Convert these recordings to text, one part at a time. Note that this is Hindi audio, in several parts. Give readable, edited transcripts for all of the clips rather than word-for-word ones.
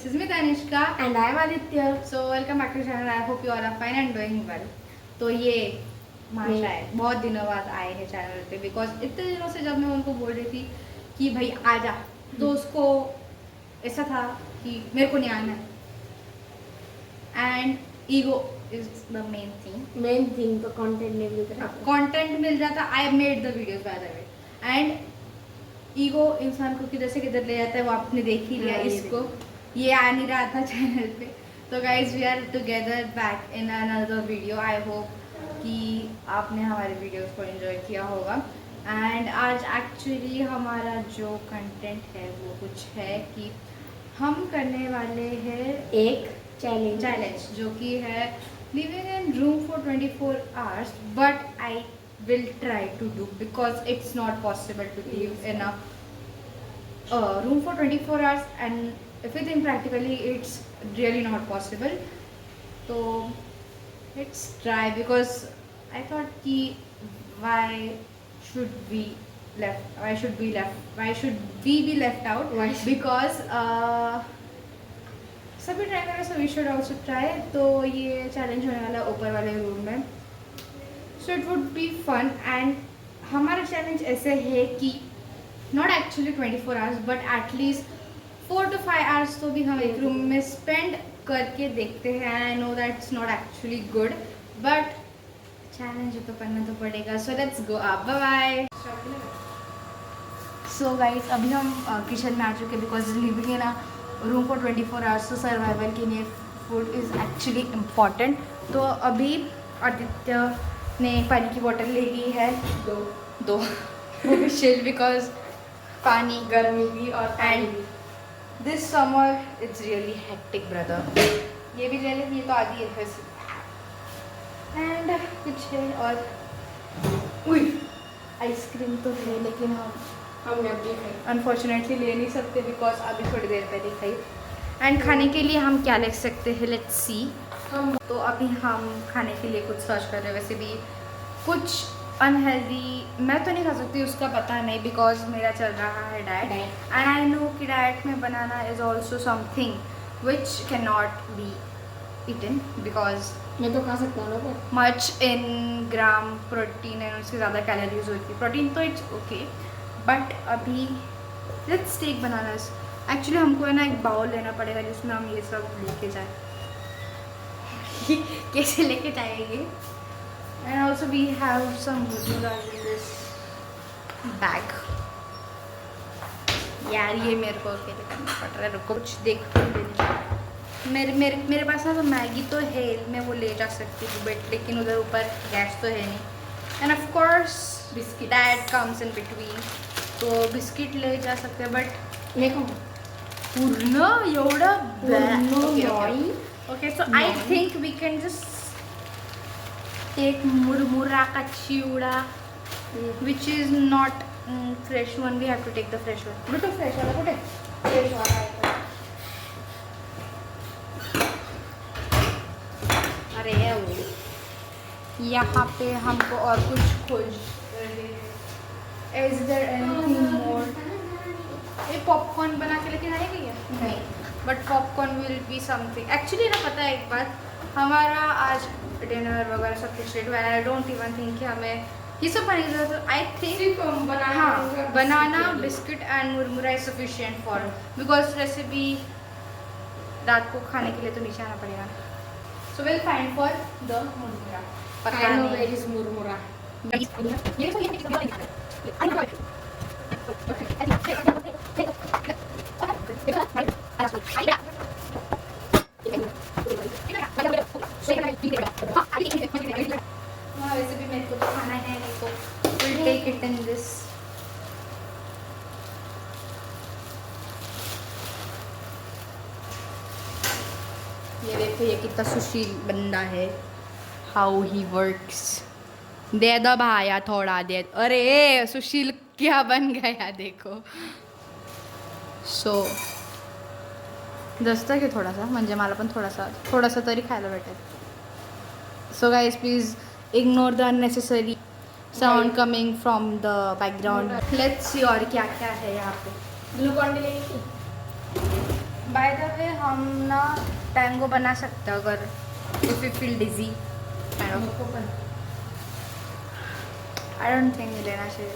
This is me Tanishka and I am Aditya. So welcome back to the channel. I hope you all are fine and doing well. तो ये माशा है बहुत दिनों बाद आए हैं चैनल पे बिकॉज इतने दिनों से जब मैं उनको बोल रही थी कि भाई आ जा तो उसको ऐसा था कि मेरे को नहीं आना है and ego is the main thing तो कंटेंट नहीं मिल रहा कंटेंट मिल जाता I made the videos bye the way and ego इंसान को किधर से किधर ले जाता है वो आपने देख ही लिया इसको ये आ नहीं रहा था चैनल पे तो guys we are together back in another video I hope कि आपने हमारे वीडियोस को एंजॉय किया होगा एंड आज एक्चुअली हमारा जो कंटेंट है वो कुछ है कि हम करने वाले हैं एक चैलेंज जो कि है living in room for 24 hours but I will try to do because it's not possible to live in a room for 24 hours and if you think practically it's really not possible so let's try because I thought ki why should we be left out because सभी ट्राई करें so we should also try तो ये चैलेंज होने वाला ऊपर वाले रूम में so it would be fun and हमारा चैलेंज ऐसे है कि not actually 24 hours but at least 4 to 5 hours तो भी हम एक रूम में स्पेंड करके देखते हैं I know that's not actually good but challenge तो करना तो पड़ेगा so let's go up bye bye so guys अभी हम किचन में आ चुके because living in a room for 24 hours तो सर्वाइवल के लिए फूड इज़ एक्चुअली इम्पॉर्टेंट तो अभी आदित्य ने पानी की बोतल ले ली है दो शिल बिकॉज पानी गर्मी भी और and this summer it's really hectic brother ये भी ले लें ये तो आदि है फिर एंड कुछ है और आइसक्रीम तो है लेकिन हम अनफॉर्चुनेटली ले नहीं सकते बिकॉज अभी थोड़ी देर पहले खाई एंड खाने के लिए हम क्या ले सकते हैं लेट्स सी तो अभी हम खाने के लिए कुछ सर्च कर रहे हैं वैसे भी कुछ अनहेल्दी मैं तो नहीं खा सकती उसका पता नहीं बिकॉज मेरा चल रहा है डाइट एंड आई नो कि डाइट में banana is also something which can not be eaten because मैं तो खा सकता हूँ much in gram protein and उससे ज़्यादा कैलोरीज होती है प्रोटीन तो इट्स ओके बट अभी लेट्स टेक बनानास एक्चुअली हमको है ना एक बाउल लेना पड़ेगा जिसमें हम ये सब लेके जाए कैसे लेके जाएंगे and also we have some in this bag यार ये मेरे को अकेले करना पड़ रहा है रुको कुछ देख मेरे पास ना तो मैगी तो है मैं वो ले जा सकती हूँ बट लेकिन उधर ऊपर गैस तो है नहीं end of course biscuit that comes in between तो बिस्किट ले जा सकते हैं बट देखो पूर्ण एवढं Okay, so I think we can just take murmura ka chiuda, which is not fresh one. We have to take the fresh one. Look, fresh one. Put it. Fresh one. अरे यहाँ पे हमको और कुछ खोज Is there anything more? ये पॉपकॉर्न बना के लेके जाएंगे क्या? नहीं. But popcorn will be something actually ना पता है एक बात हमारा आज डिनर वगैरह सब कुछ रेडी हुआ है आई डोंट इवन थिंक कि हमें ये सब बनाने की जरूरत I think banana biscuit and murmura is sufficient for because recipe रात को खाने के लिए तो नीचे आना पड़ेगा so will find for the murmura पता नहीं मुरमुरा वैसे भी मेरे को तो खाना है नहीं तो we'll take it in this ये देखो ये कितना सुशील बंदा है हाउ ही वर्क्स दे दो भाया थोड़ा दे अरे सुशील क्या बन गया देखो सो दसतं की थोडासा म्हणजे मला पण थोडासा तरी खायला भेटेल so guys please ignore the unnecessary sound coming from the background let's see और क्या क्या है यहाँ पे ग्लूकॉन डी लेंगे बाय बाय द वे हम ना टैंगो बना सकते हैं अगर if you feel dizzy. I don't think लेना चाहिए।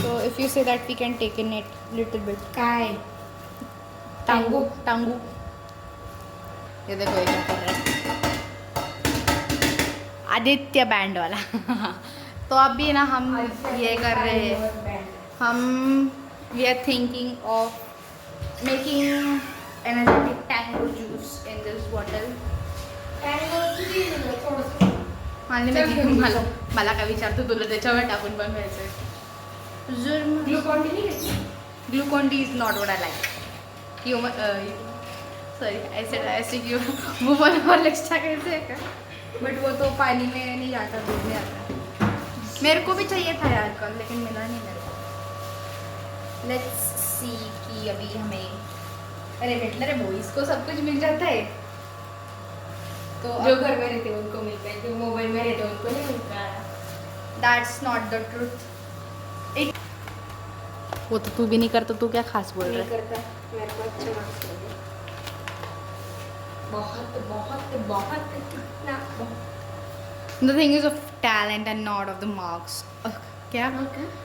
So if you say that we can take in it little bit. काय टांगू टांगू। ये देखो ये क्या कर रहा है आदित्य बैंड वाला। तो अभी ना हम ये कर रहे हैं, हम we are thinking of making energetic Tango juice in this bottle. मला काय विचारतो तुला त्याच्यावर टाकून बनवायचं। Glucon D is not what I like. Sorry ऐसे क्यों वुमन हॉर्लिक्स टाकायचं है का? बट वो तो पानी में नहीं जाता, दूध में आता। मेरे को भी चाहिए था यार कल, लेकिन मिला नहीं मेरे को। लेट्स सी कि अभी हमें अरे हिटलर है बॉयज को सब कुछ मिल जाता है, तो जो घर में रहते हैं उनको मिलता है, जो मोबाइल में रहते हैं उनको नहीं मिलता है। That's not the truth. वो तो तू भी नहीं करता, तू क्या खास बोल रहा नहीं है? करता, मेरे को अच्छे मार्क्स मिले। बहुत बहुत बहुत कितना the thing is of talent and not of the marks. क्या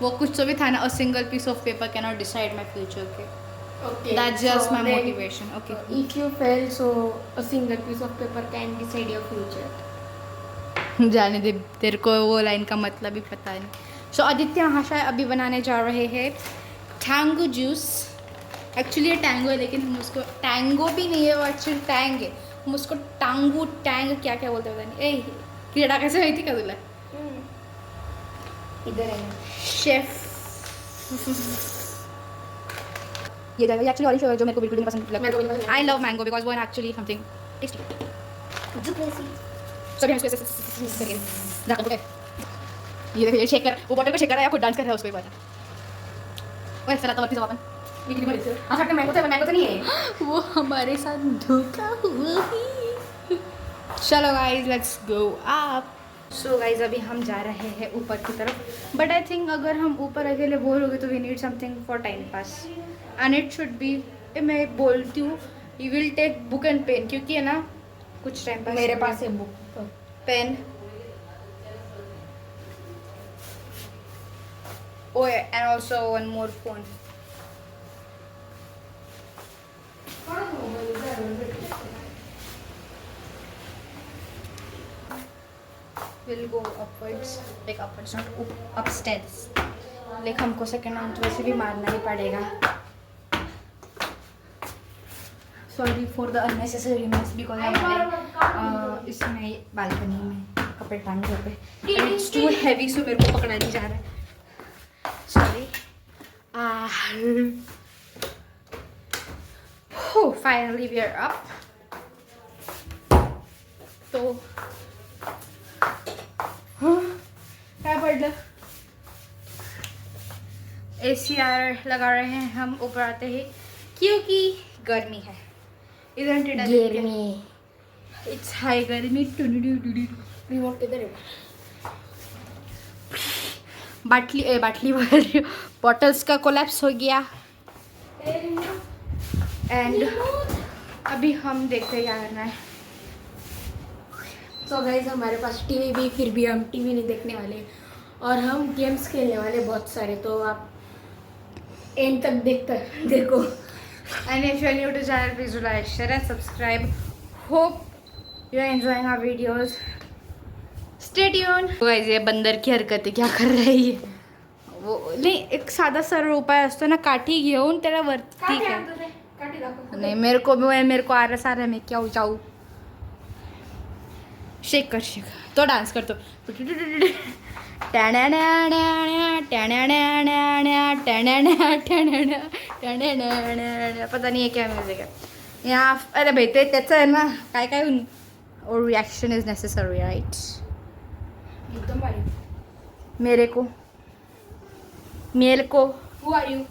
वो कुछ तो भी था ना, a single piece of paper can not decide my future. के Okay. That's just so my then, motivation. Okay. If you fail, so a single piece of paper can decide your future. जाने दे, तेरे को वो लाइन का मतलब ही पता नहीं। सो आदित्य महाशय अभी बनाने जा रहे हैं टैंगो जूस। एक्चुअली ये टैंगो है, लेकिन हम उसको टैंगो भी नहीं है, वो एक्चुअली टैंग है। हम उसको टांगू टैंग क्या क्या बोलते हैं पता नहीं। ए कीड़ा कैसे हुई थी क्या तुला? इधर है ना। शेफ ये एक्चुअली ऑरेंज जो मेरे को बिल्कुल नहीं पसंद मेरे को भी नहीं पसंद। आई लव मैंगो बिकॉज वो एक्चुअली समथिंग टेस्टी। सॉरी हम इसको ऐसे ढक्कन पे ये देखो, ये शेक कर, वो बॉटल को शेक कर रहा है या खुद डांस कर रहा है उसको ही पता। ओए चला तो वापस अपन बिक्री में अच्छा तो मैंगो तो नहीं है। वो हमारे साथ धोखा हुआ ही। चलो guys let's go up. So guys अभी हम जा रहे हैं ऊपर की तरफ, बट आई थिंक अगर हम ऊपर अकेले बोर हो गए तो we need something for time pass and it should be, मैं बोलती हूँ you will take book and pen, क्योंकि है ना कुछ टाइम पास मेरे पास है book pen. Oh yeah, and also one more phone. We'll go upwards, like upwards, not upstairs. Like हमको सेकंड राउंड वैसे भी मारना ही पड़ेगा। Sorry for the unnecessary mess because हमारे इसमें बालकनी में कपड़े टांगे पे, it's too heavy so मेरे को पकड़ा नहीं जा रहा है। Sorry. Finally we are up. तो क्या पढ़ ACR लगा रहे हैं हम ऊपर आते ही, क्योंकि गर्मी है। Isn't it? गर्मी It's high गर्मी। रिमोट किधर है? बाटली बोल रही हूँ, बॉटल्स का कोलैप्स हो गया। एंड अभी हम देखते हैं क्या करना है। सो गाइस हमारे पास टीवी भी, फिर भी हम टीवी नहीं देखने वाले और हम गेम्स खेलने वाले बहुत सारे, तो आप एंड तक देखो। And if you are new to channel, please do like, share and subscribe. Hope you are enjoying our videos. Stay tuned. So guys, ये बंदर की हरकतें क्या कर रही है? वो नाही, एक साधा सरळ उपाय असतो ना, काठी घेऊन त्याला वरती कर. नहीं मेरे को आ रहा मैं क्या जाऊँ. शेक कर शेक, तो डांस करतो. पता नहीं है क्या म्यूजिक है यहाँ. अरे भाई ते त्याचं आहे ना काय काय और रिएक्शन इज नेसेसरी राइट. एकदम भारी. मेरे को Who are you?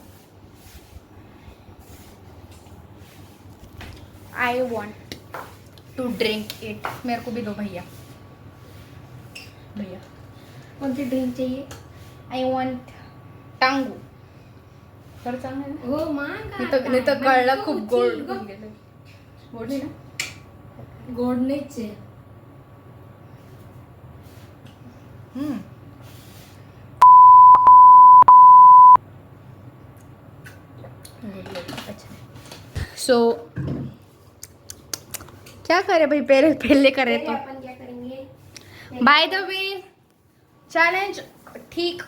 I want to drink it. मेरे को भी दो भैया. कौन सी ड्रिंक चाहिए? I want Tango. तर चांगलं आहे ना? हो मांग नाही तर कळलं खूप गोड गेलं. गोड नाही ना? गोड नाहीच आहे. सो क्या करे भाई, पहले पहले करे तो अपन क्या करेंगे? बाय द वे चैलेंज ठीक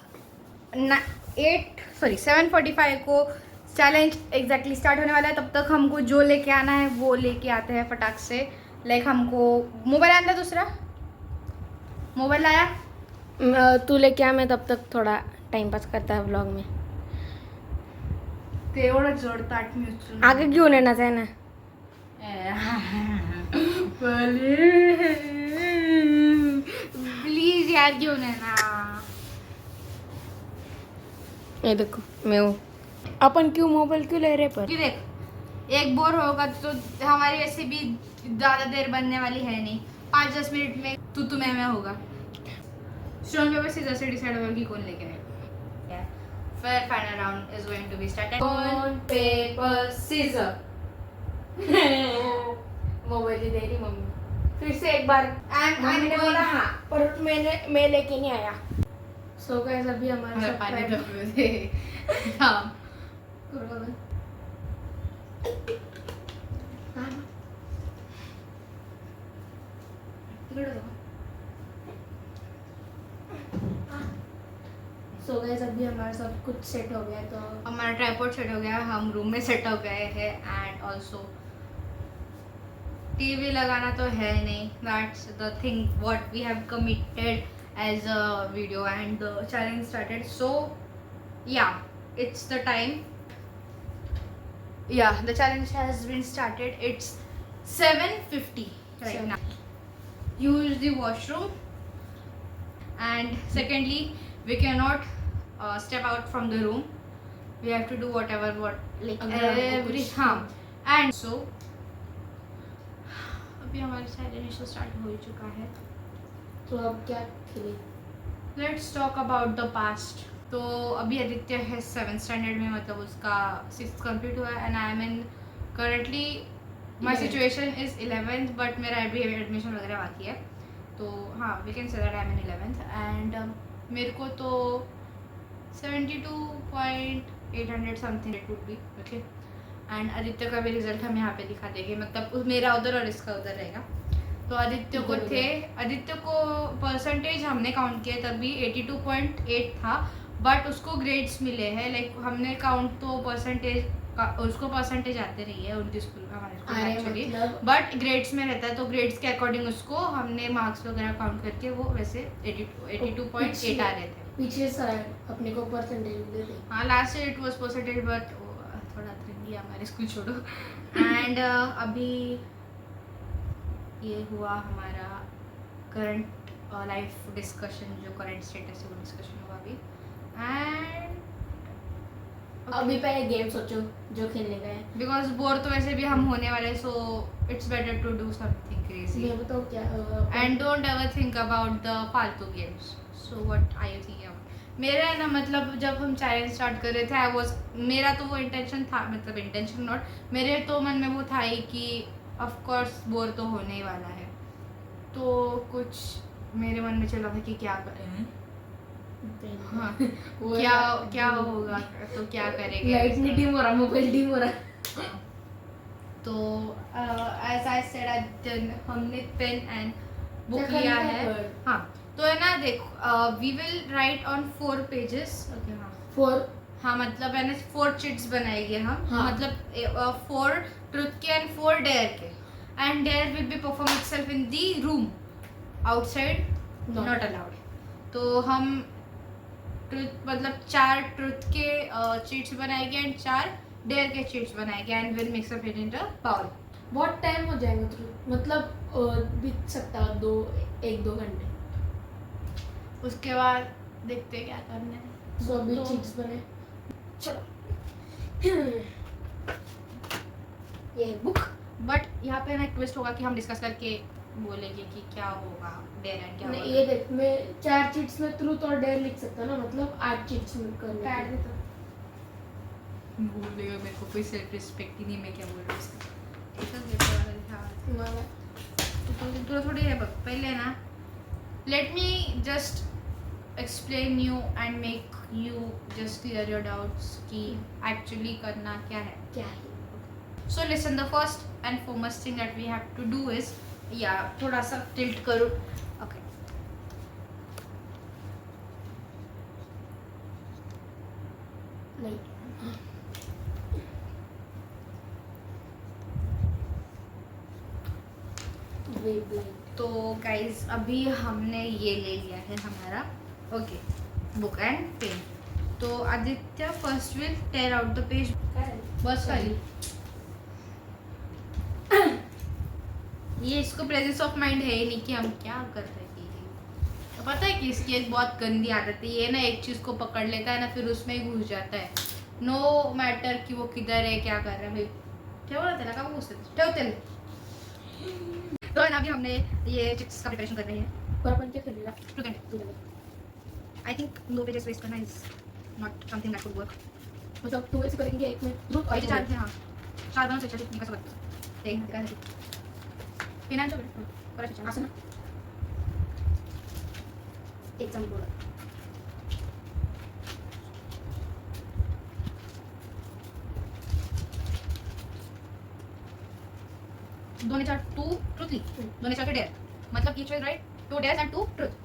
7:45 को चैलेंज एग्जैक्टली स्टार्ट होने वाला है. तब तक हमको जो लेके आना है वो लेके आते हैं फटाक से. लाइक हमको मोबाइल आना दूसरा मोबाइल लाया. तू लेके आ, मैं तब तक थोड़ा टाइम पास करता है व्लॉग में. तेवढं जड ताट मी उचलून आगे घेऊन येणार आहे ना. प्लीज यार घेऊन आहे ना. ये देखो मैं हूँ. अपन क्यों मोबाइल क्यों ले रहे पर? कि देख एक बोर होगा तो हमारी वैसे भी ज़्यादा देर बनने वाली है नहीं. 5-10 मिनट में तू मैं होगा. स्टोन पेपर सीजर से डिसाइड होगा कि कौन लेके आएगा. फिर final round is going to be started. Stone paper scissor. Mobile ही दे रही मम्मी. फिर से एक बार मम्मी ने going- बोला हाँ, पर मैं लेके नहीं आया. सो गाइस अभी हमारे हमें पानी दे. हाँ सो गाइस अभी हमारा सब कुछ सेट हो गया तो हमारा ट्राइपॉड सेट हो गया. हम रूम में सेट हो गए हैं. एंड ऑल्सो टीवी लगाना तो है नहीं. That's the thing what we have committed as a video and the challenge started. So yeah it's the time. Yeah the challenge has been started. It's 7:50 right now. Use the washroom. And secondly, we cannot step out from the room. We have to do whatever like every हाँ. And so अभी हमारा चैलेंज स्टार्ट हो चुका है. तो अब क्या खेले? Let's talk about the past. तो अभी आदित्य है 7th स्टैंडर्ड में, मतलब उसका 6th कंप्लीट हुआ है. And I am in currently my 11th. Situation is 11th but मेरा अभी एडमिशन वगैरह बाकी है. तो हाँ we can say that I am in 11th. And मेरे को तो 72.800 something it would be. Okay. And Aditya का भी रिजल्ट हम यहाँ पे दिखा देंगे. मतलब मेरा उधर और इसका उधर रहेगा. तो आदित्य को इधर थे आदित्य को परसेंटेज हमने काउंट किए तभी 82.8 था. बट उसको ग्रेड्स मिले हैं. लाइक हमने काउंट तो परसेंटेज उसको परसेंटेज आते नहीं है उनके स्कूल में, हमारे स्कूल में एक्चुअली. बट ग्रेड्स में रहता है तो ग्रेड्स के अकॉर्डिंग उसको हमने मार्क्स वगैरह काउंट करके वो वैसे 82.8 आ रहे थे. पीछे साइड अपने को परसेंटेज दे दे. हाँ last year it was percentage but थोड़ा ट्रेंडी हमारे स्कूल छोड़ो. एंड अभी ये हुआ हमारा करंट लाइफ डिस्कशन. जो करंट स्टेटस है वो डिस्कशन हुआ अभी. एंड अभी पहले गेम सोचो जो खेलने का है. बिकॉज बोर तो वैसे भी हम होने वाले. So it's better to do something crazy. मैं बताऊँ क्या? And don't ever think about the फालतू games. So what are you thinking about? मेरा है ना, मतलब जब हम चैलेंज स्टार्ट कर रहे थे आई वाज मेरा तो वो इंटेंशन था, मतलब इंटेंशन नॉट मेरे तो मन में वो था ही कि ऑफ कोर्स बोर तो होने ही वाला है. तो कुछ मेरे मन में चला था कि क्या करें. हाँ क्या होगा तो क्या करेंगे. लाइट नहीं डिम हो रहा, मोबाइल डिम हो रहा. तो एज आई सेड हमने पेन एंड बुक क्या लिया करना है. है? हाँ तो है ना देखो we will write on 4 pages. Okay हाँ 4 हाँ मतलब है ना 4 चिट्स बनाएंगे हम. हाँ. मतलब 4 ट्रुथ के एंड 4 डेयर के. And dare will be perform itself in the room. Outside not allowed. तो हम ट्रुथ मतलब 4 ट्रुथ के चिट्स बनाएंगे एंड 4 डेयर के चिट्स बनाएंगे and will mix up it in the bowl. बहुत टाइम हो जाएगा तो मतलब बीत सकता है 1-2 घंटे. उसके बाद देखते हैं क्या करना है. सो अभी तो- चीट्स बने. चलो ये बुक. बट यहाँ पे ना एक ट्विस्ट होगा कि हम डिस्कस करके बोलेंगे कि क्या होगा डेयर एंड क्या नहीं होगा. ये देख मैं 4 चीट्स में ट्रूथ और डेयर लिख सकता ना, मतलब 8 चीट्स में करने पैड के. दे तो. बोलेगा मेरे को कोई सेल्फ रिस्पेक्ट ही नहीं, मैं क्या बोल रही हूँ उसका। इथंच घेतलं मला ह्या. मला तुला थोडी हे बघ पहिले ना, let me just explain you and make you just clear your doubts कि एक्चुअली करना क्या है. क्या है? So listen, the first and foremost thing that we have to do is, थोड़ा सा tilt करो. Okay. नहीं. वेवलाइट. तो गाइज अभी हमने ये ले लिया है हमारा ओके बुक एंड पेन. तो Aditya first will tear out the page. बस खाली ये इसको प्रेजेंस ऑफ माइंड है ही नहीं कि हम क्या कर रहे हैं. तो पता है कि इसकी एक बहुत गंदी आदत है, ये ना एक चीज़ को पकड़ लेता है ना फिर उसमें ही घुस जाता है. नो मैटर कि वो किधर है क्या कर रहा है. भाई ठेव ना त्याला का घुसते ठेवते. तो है ना अभी हमने ये चिप्स का प्रिपरेशन कर रहे हैं. पर अपन क्या करेगा? आई थिंक 2 पेजेस वेस्ट करना is not something that would work. मतलब 2 ऐसे करेंगे एक में ग्रुप और ये 4 थे. हाँ 4 बनवू शकतात मी कसं करतो ते काय फिनांचं करायचं असं ना. एक जण बोला. दोन्ही 4 2 ट्रूथली दोन्ही 4 डेअर मतलब each was right 2 dares and 2 truth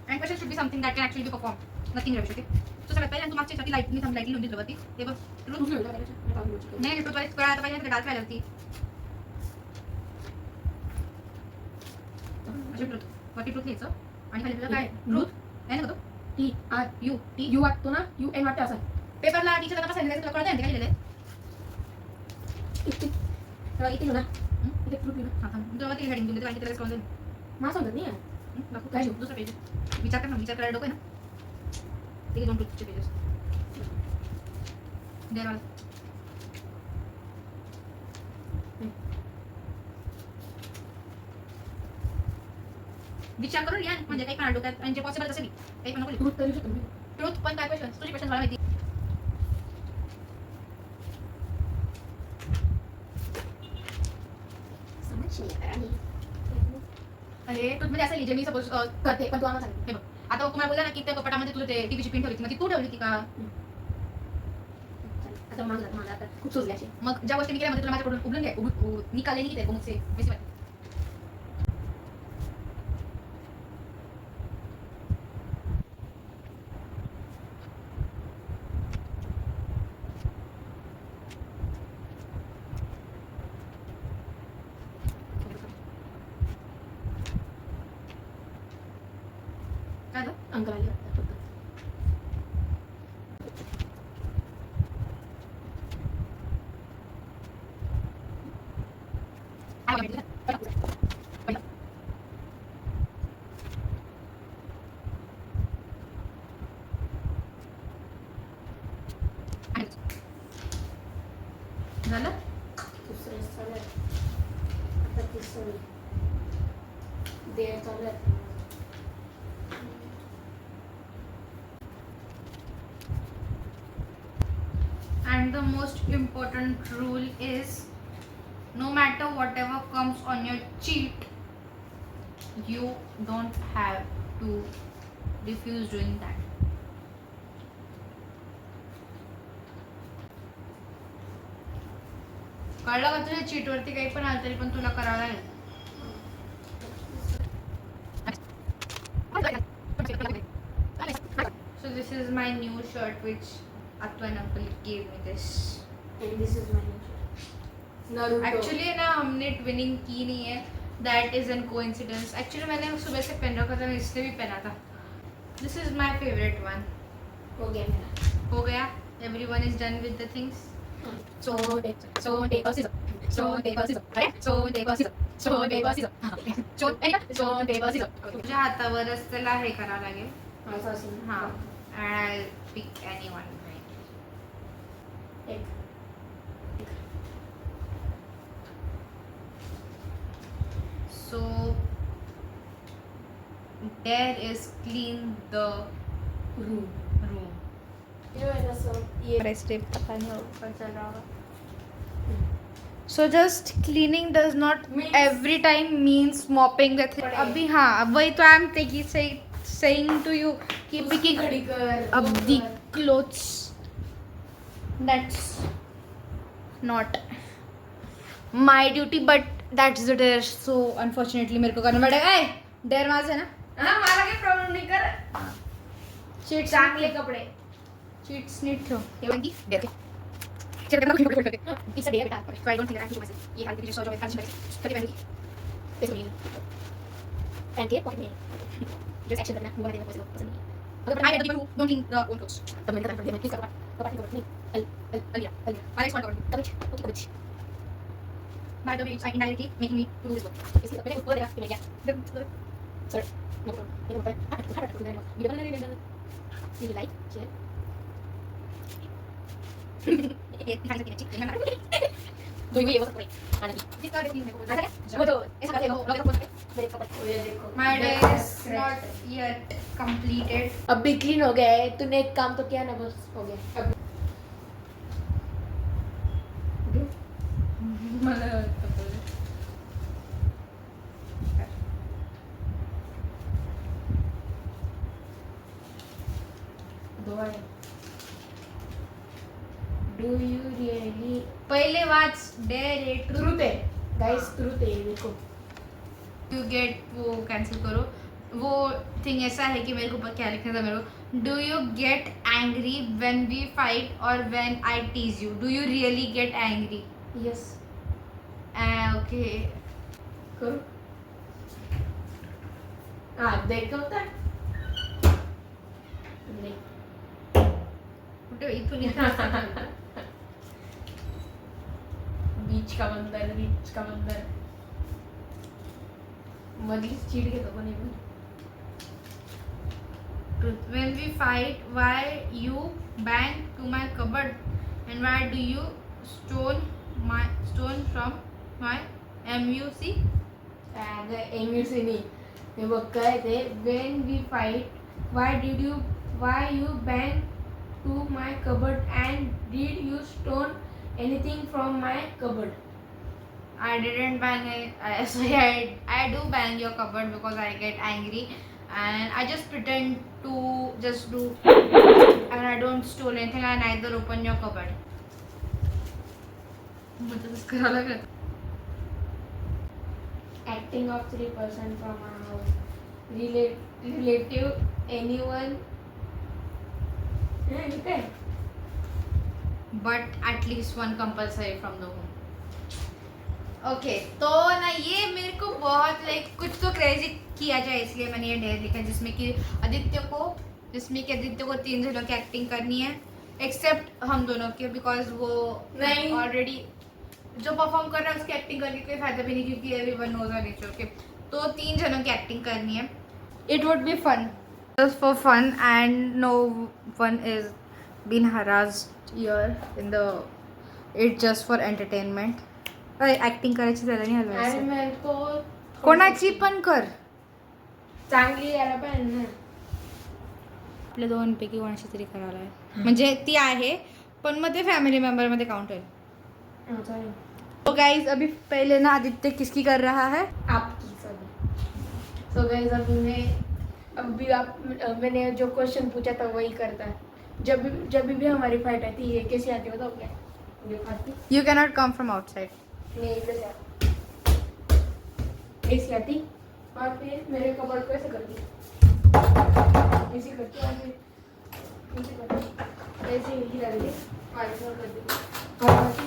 and question should be something that can actually be performed nothing रवी शकते. तो सगळ्यात पहिल्यांदा तू मागच्या साठी लाईट मी थांब लाईट लिहून दिली होती ते बघ ग्रुप ट्रूथ लेवल करायचं. मैं काम करतो. नाही ट्रूथ वाले कळा आता पाहिजे डाल करायला होती अशी ट्रूथ वरती ट्रूथ लिहायचं आणि खाली तुला काय ट्रूथ आहे ना तो T R U T U वाटतो ना यू एन वाटतं असं. पेपरला टीचरला कसं सांगितलं तुला कळतं आहे काय लिहिलेलं इथे ना इथे ग्रुप लिहू. हां हां तुला ती हेडिंग दिली तर त्याला समजेल. मला समजत नाही. दाखव काय दुसरा पेज विचार कर ना विचार करायला डोकं आहे ना. ठीक आहे 2 ट्रूथचे पेजेस द्या मला. विचार करून या म्हणजे काही पण डोक्यात आणि जे पॉसिबल असेल काही पण नको ग्रुप करू शकतो मी. ट्रूथ पण काय क्वेश्चन तुझी क्वेश्चन मला माहिती. अरे ट्रूथ मध्ये असं लिहिजे मी सपोज करते पण तू आम्हाला सांग. हे बघ आता तुम्हाला बोलला ना की त्या कपाटामध्ये तुझं ते टीव्हीची पिन ठेवली होती मग ती तू ठेवली होती का. आता मला आता खूप सुचले असे. मग ज्या गोष्टी मी केल्यामध्ये तुला माझ्याकडून उघडून घ्या निकाले नाही घेते मुझसे वैसी बात. काय झालं? अंकल आले वाटतं फक्त. झालं दुसरे चालू आहे. आता तिसरी दे चालू आहे. and the most important rule is no matter whatever comes on your cheat you don't have to refuse doing that. कळलं का तुझ्या चीट वरती काही पण आलं तरी पण तुला करावं लागेल. So this is my new shirt which Atwa and uncle gave me this. And this is my Naruto. Actually ना हमने ट्विनिंग की नहीं है. That is an coincidence. Actually मैंने सुबह से पहन रखा था इसलिए भी पहना था. This is my favorite one. हो गया मेरा. हो गया. Everyone is done with the things. So paper scissors. So paper scissors. अरे so paper scissors. So paper scissors. So paper scissors. तुझ्या हातावरच त्याला हे करावं लागेल. असं असेल. हां. And I'll pick anyone. एक. So there is clean the room. room. हे असं ये स्टेप पता नहीं होगा चल रहा होगा. So just cleaning does not Means- every time means mopping the thing. अभी हाँ वही तो I am saying to you कि picking खड़ी कर up the clothes. That's not my duty but that's the dare. So unfortunately मेरे को करना पड़ेगा. Dare माझं ना. हाँ मला काही प्रॉब्लेम नाही कर Cheats चांगले कपडे cheats नीट ठेव. हे बघ की dare. It's a day बेटा So I don't think that I have to do myself. ये हाल के जो मैं कांच में कभी पहनूंगी. पैसे नहीं पहन के पॉकेट में जो एक्शन करना वो देना पसंद नहीं I had to people who don't clean their own clothes. तब मैंने कहा प्लीज कपड़ा नहीं अल My next one covered. कबच ओके कबच By the way, it's indirectly making me to do this work. इसलिए मैंने ऊपर देखा कि मैं क्या सर नो प्रॉब्लम ये ऊपर वीडियो बनाने के लिए ये लाइक शेयर तो ये वो सब आने की वो तो ऐसा करके लोग लोग मेरे कपड़े ये देखो My day is not yet completed. अब भी क्लीन हो गया है तूने एक काम तो किया ना बस हो गया अब डू यू रियली पहले वाच dare it ट्रूथ है गाइस ट्रूथ है ये देखो to get वो कैंसिल करो. वो थिंग ऐसा है कि मेरे को क्या लिखना था मेरे को. Do you get angry when we fight or when I tease you? Do you really get angry? Yes Okay. करो हाँ देखो तो नहीं कुठे इथून इथं बीच का बंदर मधलीच चीट घेतो पण हे पण. Truth. When we fight, why you bang to my cupboard and why do you stone from my MUC? अगं एमयूसी नाही हे बघ काय ते when we fight why you bang to my cupboard and did you stone anything from my cupboard. I didn't bang it. I do bang your cupboard because I get angry and I just pretend to just do and I don't steal anything. I neither open your cupboard. मुझे कुछ करा लगा. Acting of 3% from our house. Relative anyone. Okay. But at least one compulsory from the home. Okay तो ना ये मेरे को बहुत लाइक कुछ तो क्रेजी किया जाए इसलिए मैंने ये डेयर लिखा जिसमें कि आदित्य को 3 जनों की एक्टिंग करनी है एक्सेप्ट हम दोनों के बिकॉज वो नहीं। ऑलरेडी जो परफॉर्म कर रहा है उसकी एक्टिंग करके कोई फायदा भी नहीं क्योंकि everyone knows our nature. Okay तो 3 जनों की एक्टिंग करनी है. It would be fun just for fun and no one is been harassed here in the it just for entertainment. Acting करायची त्याला नाही आणि हलवायचं. मग तो कोणाची पण कर. चांगली यायला पाहिजे ना. आपल्या दोनपैकी कोणाची तरी करायला आहे म्हणजे ती आहे पण मग ते फॅमिली मेंबर मध्ये काउंट होईल. तो गाइस अभी पहले ना आदित्य किसकी कर रहा है. आपकी सभी. सो गाइस मैंने जो क्वेश्चन पूछा था वही करता है. जब भी हमारी फाइट आती है ये कैसी आती है बताओ क्या. ये आती you cannot come from outside. नहीं इधर से आती. ऐसी आती और फिर मेरे कपड़ को ऐसे करती ऐसे करती और फिर ऐसे करती ऐसे ही हिला देती और ऐसे करती और आती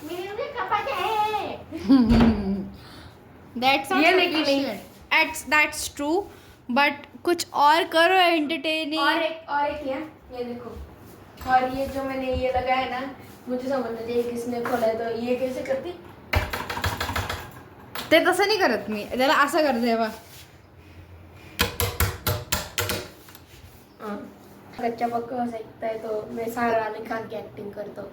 मेरे कपड़े हैं. दैट्स ये लेकिन नहीं. दैट्स ट्रू बट कुछ और करो एंटरटेनिंग. और एक ये देखो. और ये जो मैंने ये लगाया ना मुझे समझना चाहिए किसने खोला है. तो ये कैसे करती. ते तसं नाही करत मी त्याला असं करते बा. बच्चा पक्का हो सकता है तो मैं सारा अली खान की एक्टिंग करता हूँ.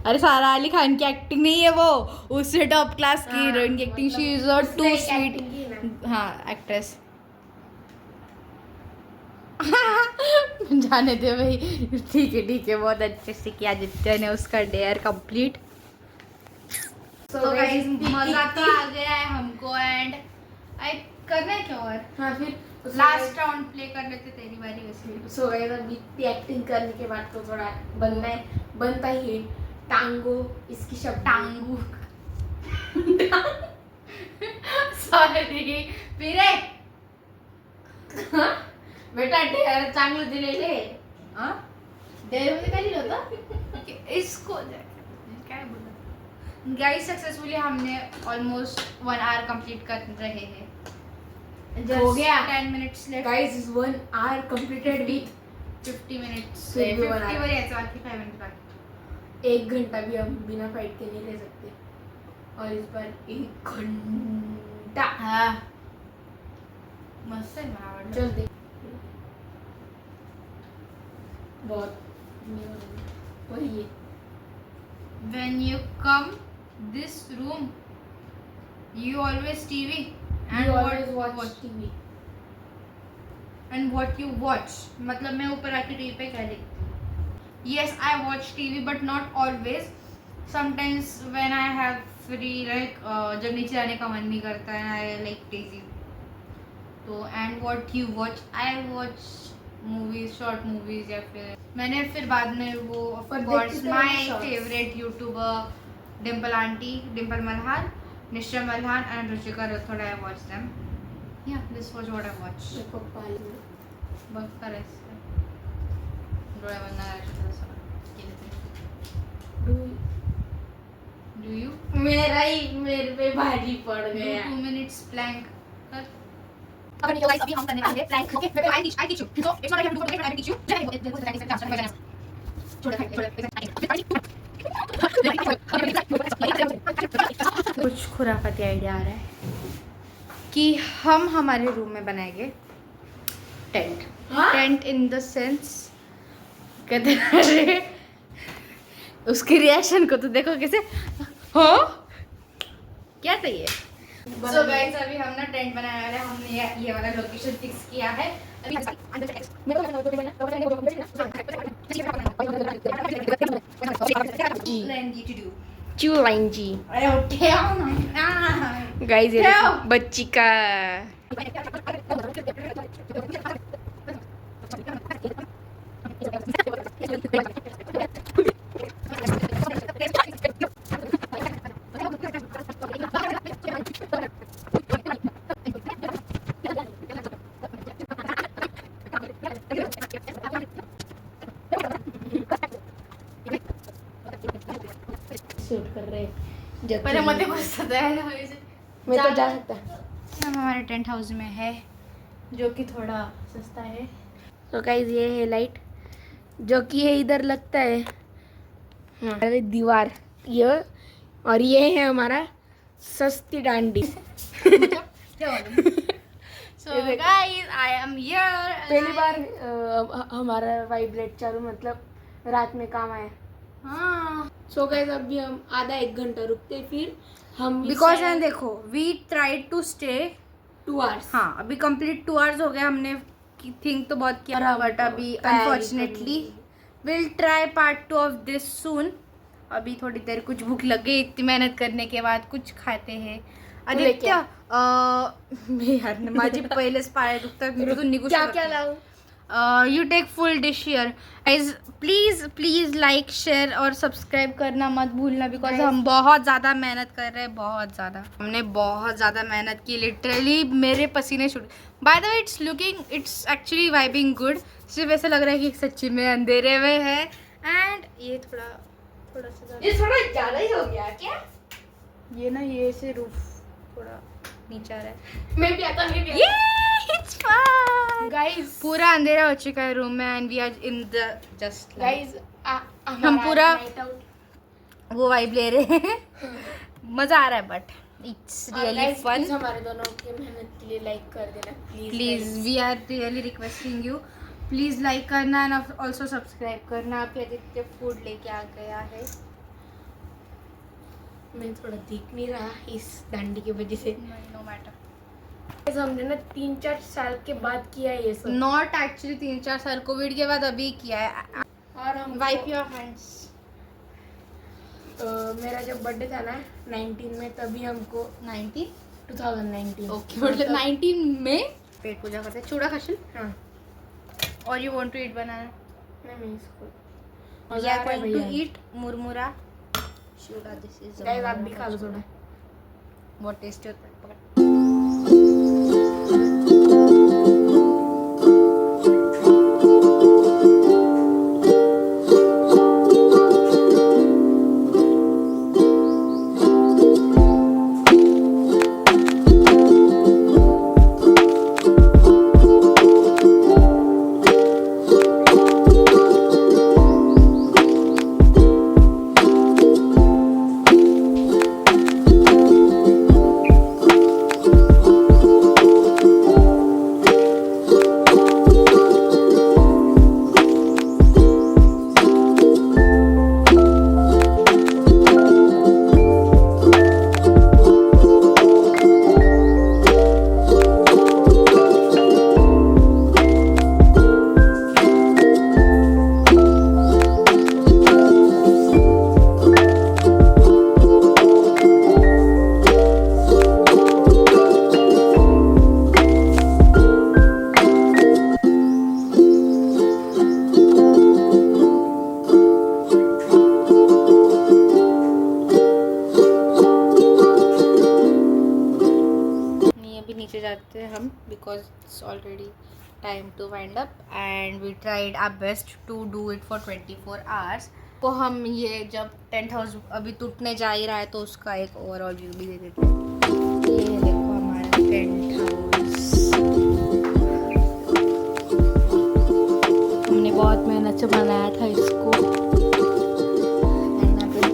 अरे सारा अली खान की एक्टिंग नहीं है वो उससे टॉप क्लास की हीरोइन की acting. She is not too sweet. हाँ एक्ट्रेस. जाने दे भाई। ठीक है बहुत अच्छे से किया आदित्य ने उसका डेयर कंप्लीट। तो गाइस मजा तो आ गया है हमको एंड आई करना है क्या और हाँ फिर लास्ट राउंड प्ले कर लेते तेरी बारी वैसे। सो गाइस अभी एक्टिंग करने के बाद तो थोड़ा बनता ही है। टांगो इसकी शब्द टांगू सॉरी फिरे बेटा डेअर चांगलं दिलेले हाँ डेअर मध्ये काय लिहिलं होतं? इसको क्या बोला गाइस सक्सेसफुली हमने ऑलमोस्ट 1 आवर कंप्लीट कर रहे हैं। हो गया 10 minutes left guys is 1 hour completed with 50 minutes फिर भी 50 1 hour। वर यायचं बाकी 5 मिनट बाकी। 1 घंटा भी हम बिना फाइट के नहीं रह सकते और इस बार 1 घंटा हाँ मस्त है मला आवडलं। चल देख बहुत वही है When you come this room you always TV and you what always you watch TV and what you watch मतलब मैं ऊपर आके टीवी पे क्या देखती। Yes I watch TV but not always, sometimes when I have free like जब नीचे आने का मन नहीं करता है I like TV तो and what you watch I watch movies short movies या फिर मैंने फिर बाद में वो of पर course देखती तो my मैं shorts। favorite YouTuber Dimple aunty Dimple Malhan निश्चय Malhan and Ruchika Rathod I watch them yeah this was what I watched। मेरे पप्पा बघ करायचं डोळे बंद करायचे तसं केलं तरी डू यू मेरा ही मेरे पे भारी पड़ गया 2 minutes plank कर। अभी तो गाइस अभी हम करने वाले हैं प्लैंक ओके मैं I teach you so it's not like you do I teach you कुछ खुराफाती आइडिया आ रहा है कि हम हमारे रूम में बनाएंगे टेंट। हाँ? टेंट इन द सेंस कहते अरे उसकी रिएक्शन को तो देखो कैसे हो क्या चाहिए। सो गाइस अभी हम ना टेंट बनाने वाले हैं। हमने ये वाला लोकेशन फिक्स किया है। चू लाइन जी अरे उठे आओ ना गाइस ये क्या? बच्ची का शूट कर रहे हैं पहले मध्ये घुसता है मैं तो जा सकता हम हमारे टेंट हाउस में है जो कि थोड़ा सस्ता है। तो गाइस ये है लाइट जो कि ये इधर लगता है अरे दीवार ये और ये है हमारा सस्ती डांडी so guys I am here पहली बार हमारा वाइब्रेट चालू मतलब रात में काम आया। हाँ सो गाइस अभी हम आधा 1 घंटा रुकते फिर हम बिकॉज मैंने देखो we tried to stay 2 hours हाँ अभी कंप्लीट 2 आवर्स हो गए। हमने थिंक तो बहुत किया बट अभी तैयारी unfortunately will try part 2 of this soon. अभी थोड़ी देर कुछ भूख लग गई इतनी मेहनत करने के बाद कुछ खाते हैं। आदित्य यार माझी पहिलेच पाय दुखतात मी तिथून निघू क्या शकत क्या नाही। लाऊं you take full dish here guys please like share और सब्सक्राइब करना मत भूलना बिकॉज हम बहुत ज़्यादा मेहनत कर रहे हैं। बहुत ज़्यादा हमने बहुत ज़्यादा मेहनत की लिटरली मेरे पसीने छूट। Bye the way it's actually vibing good. सिर्फ ऐसा लग रहा है कि सच्ची में अंधेरे में है एंड ये थोड़ा सा ये थोड़ा ज्यादा ही हो गया क्या ये ना ये से रूफ थोड़ा नीचे आ रहा है। मैं भी आता It's fun. गाइस पूरा अंधेरा हो चुका है रूम में and we are in the just guys हम पूरा वो वाइब ले रहे हैं। मजा आ रहा है बट इट्स रियली फन। हमारे दोनों की मेहनत के लिए लाइक कर देना please we are really requesting you please like करना एंड ऑल्सो सब्सक्राइब करना। आप आदित्य फूड लेके आ गया है। मैं थोड़ा दिख नहीं रहा इस डंडी की वजह से नो मैटर Guys, हमने ना 3-4 साल के बाद किया है ये सब। नॉट एक्चुअली 3-4 साल कोविड के बाद अभी किया है. और हम वाइप योर हैंड्स. मेरा जब बर्थडे था ना 19 में, तभी हमको 19. 2019 ओके मतलब 19 में पेट पूजा करते हैं. चूड़ा खाशील. हाँ और यू वांट टू ईट बनाना. मैं इसको We are going to eat murmura. Shura, this is a guys आप भी खा लो थोड़ा। What taste होता है? पकड़. अभी नीचे जाते हैं हम because it's already time to wind up and we tried our best to do it for 24 hours. तो हम ये जब टेंट हाउस अभी टूटने जा ही रहा है तो उसका एक ओवरऑल व्यू भी दे देते हैं. ये देखो हमारा टेंट हाउस. हमने बहुत मेहनत से बनाया था इसको.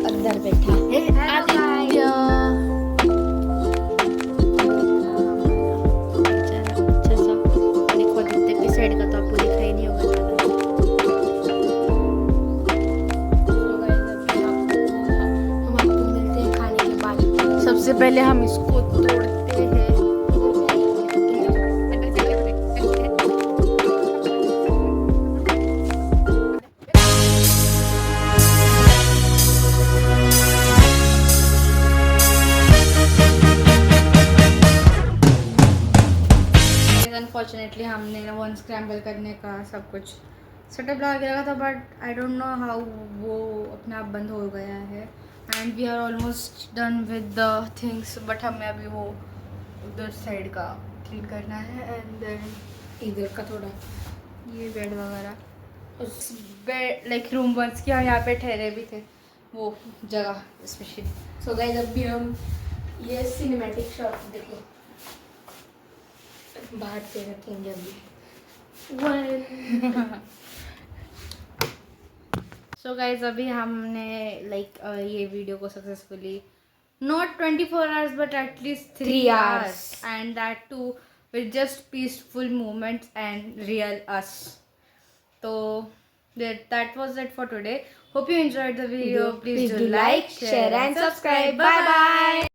अंदर बैठा है आदित्य. साइड का तो आपको दिखाई नहीं होगा हम आपको मिलते हैं खाने के बाद। सबसे पहले हम इसको तोड़ते हैं. अनफॉर्चुनेटली हमने वन स्क्रैम्बल करने का सब कुछ सेटअप लगा के रखा था but I don't know how वो अपने आप बंद हो गया है. And we are almost done with the things but हमें अभी वो उधर साइड का क्लीन करना है एंड देन इधर का थोड़ा ये बेड वगैरह उस बेड लाइक रूम वंस की हम यहाँ पे ठहरे भी थे वो जगह स्पेशली. सो गाइस अभी हम ये सिनेमैटिक शॉट देखो बाहर से रखेंगे अभी. सो गाइज अभी हमने लाइक ये वीडियो को successfully not 24 hours but at least 3 hours and that too with just peaceful moments and real us. तो that was it for today. Hope you enjoyed the video. Please do like, share and subscribe. Bye bye.